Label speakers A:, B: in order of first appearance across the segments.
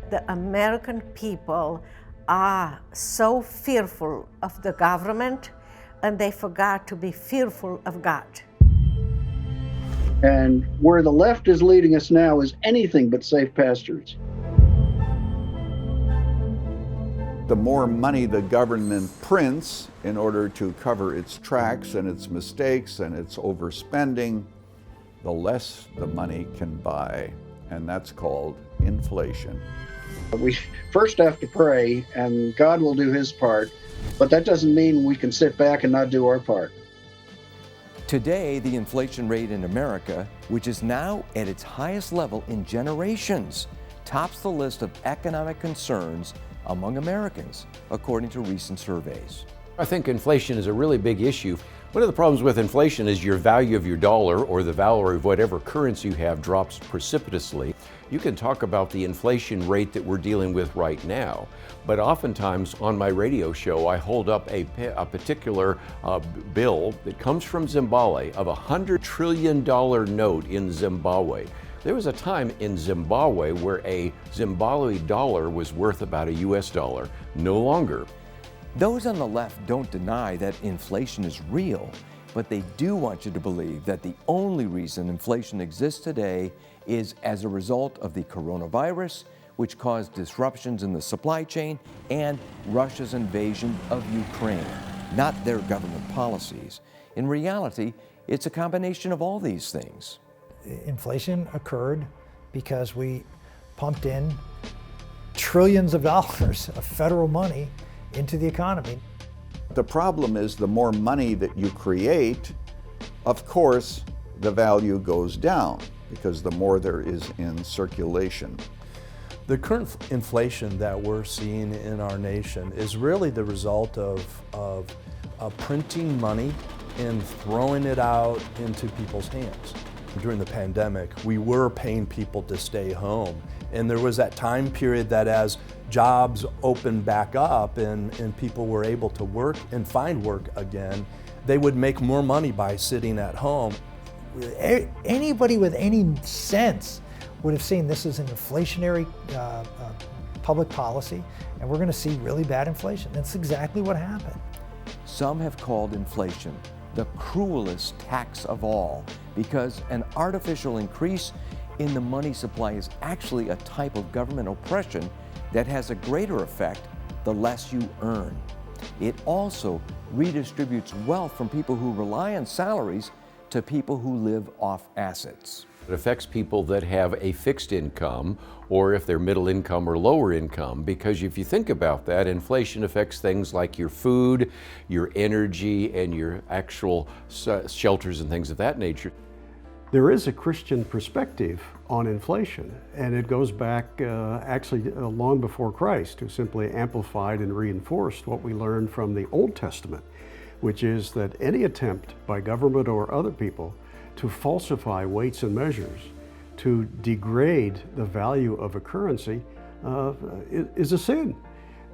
A: The American people are so fearful of the government, and they forgot to be fearful of God.
B: And where the left is leading us now is anything but safe pastures.
C: The more money the government prints in order to cover its tracks and its mistakes and its overspending, the less the money can buy, and that's called inflation.
B: We first have to pray, and God will do his part, but that doesn't mean we can sit back and not do our part.
D: Today, the inflation rate in America, which is now at its highest level in generations, tops the list of economic concerns among Americans, according to recent surveys.
E: I think inflation is a really big issue. One of the problems with inflation is your value of your dollar, or the value of whatever currency you have, drops precipitously. You can talk about the inflation rate that we're dealing with right now, but oftentimes on my radio show I hold up a particular bill that comes from Zimbabwe of $100 trillion note in Zimbabwe. There was a time in Zimbabwe where a Zimbabwe dollar was worth about a US dollar. No longer.
D: Those on the left don't deny that inflation is real, but they do want you to believe that the only reason inflation exists today is as a result of the coronavirus, which caused disruptions in the supply chain, and Russia's invasion of Ukraine, not their government policies. In reality, it's a combination of all these things.
F: Inflation occurred because we pumped in trillions of dollars of federal money into the economy.
C: The problem is the more money that you create, of course, the value goes down because the more there is in circulation.
G: The current inflation that we're seeing in our nation is really the result of printing money and throwing it out into people's hands. During the pandemic, we were paying people to stay home. And there was that time period that as jobs opened back up and people were able to work and find work again, they would make more money by sitting at home.
F: Anybody with any sense would have seen this as an inflationary public policy, and we're going to see really bad inflation. That's exactly what happened.
D: Some have called inflation the cruelest tax of all, because an artificial increase in the money supply is actually a type of government oppression that has a greater effect the less you earn. It also redistributes wealth from people who rely on salaries to people who live off assets.
E: It affects people that have a fixed income, or if they're middle income or lower income, because if you think about that, inflation affects things like your food, your energy, and your actual shelters and things of that nature.
H: There is a Christian perspective on inflation, and it goes back actually long before Christ, who simply amplified and reinforced what we learned from the Old Testament, which is that any attempt by government or other people to falsify weights and measures, to degrade the value of a currency, is a sin.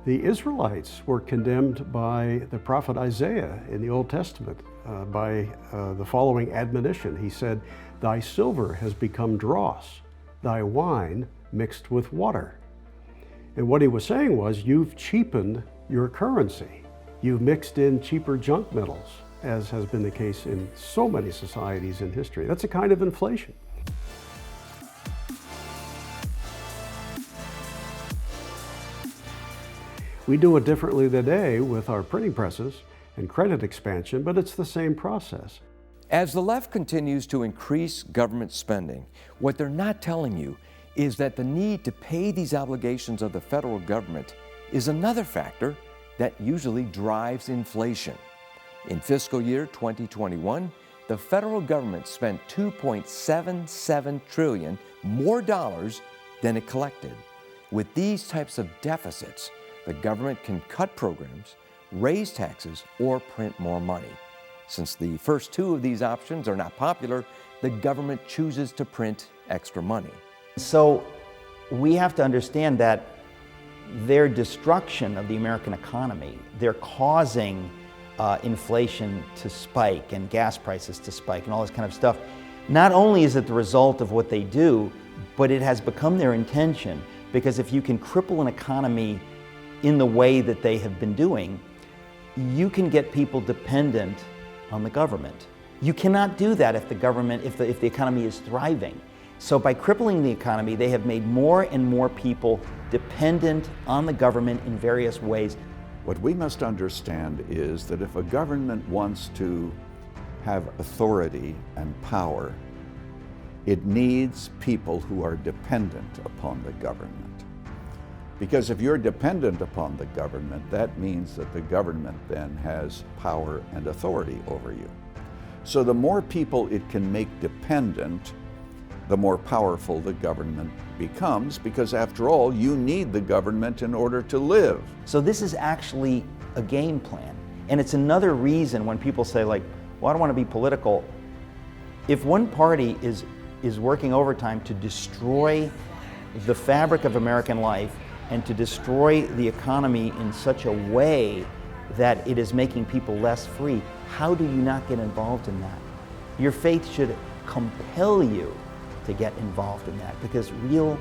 H: The Israelites were condemned by the prophet Isaiah in the Old Testament by the following admonition. He said, "Thy silver has become dross, thy wine mixed with water." And what he was saying was, you've cheapened your currency. You've mixed in cheaper junk metals, as has been the case in so many societies in history. That's a kind of inflation. We do it differently today with our printing presses and credit expansion, but it's the same process.
D: As the left continues to increase government spending, what they're not telling you is that the need to pay these obligations of the federal government is another factor that usually drives inflation. In fiscal year 2021, the federal government spent $2.77 trillion more dollars than it collected. With these types of deficits, the government can cut programs, raise taxes, or print more money. Since the first two of these options are not popular, the government chooses to print extra money.
I: So we have to understand that their destruction of the American economy, they're causing inflation to spike and gas prices to spike and all this kind of stuff. Not only is it the result of what they do, but it has become their intention Because if you can cripple an economy in the way that they have been doing, you can get people dependent on the government. You cannot do that if the government, if the economy is thriving. So by crippling the economy, they have made more and more people dependent on the government in various ways.
C: What we must understand is that if a government wants to have authority and power, it needs people who are dependent upon the government. Because if you're dependent upon the government, that means that the government then has power and authority over you. So the more people it can make dependent, the more powerful the government becomes, because after all, you need the government in order to live.
I: So this is actually a game plan. And it's another reason when people say, like, well, I don't want to be political. If one party is working overtime to destroy the fabric of American life and to destroy the economy in such a way that it is making people less free, how do you not get involved in that? Your faith should compel you to get involved in that, because real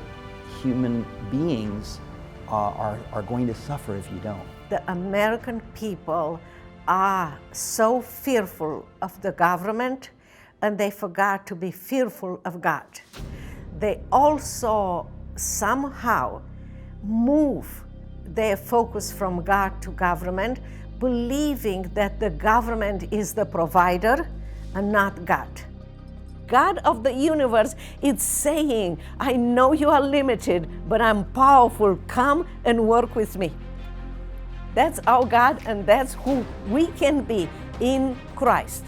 I: human beings are going to suffer if you don't.
A: The American people are so fearful of the government, and they forgot to be fearful of God. They also somehow move their focus from God to government, believing that the government is the provider and not God. God of the universe is saying, I know you are limited, but I'm powerful. Come and work with me. That's our God, and that's who we can be in Christ.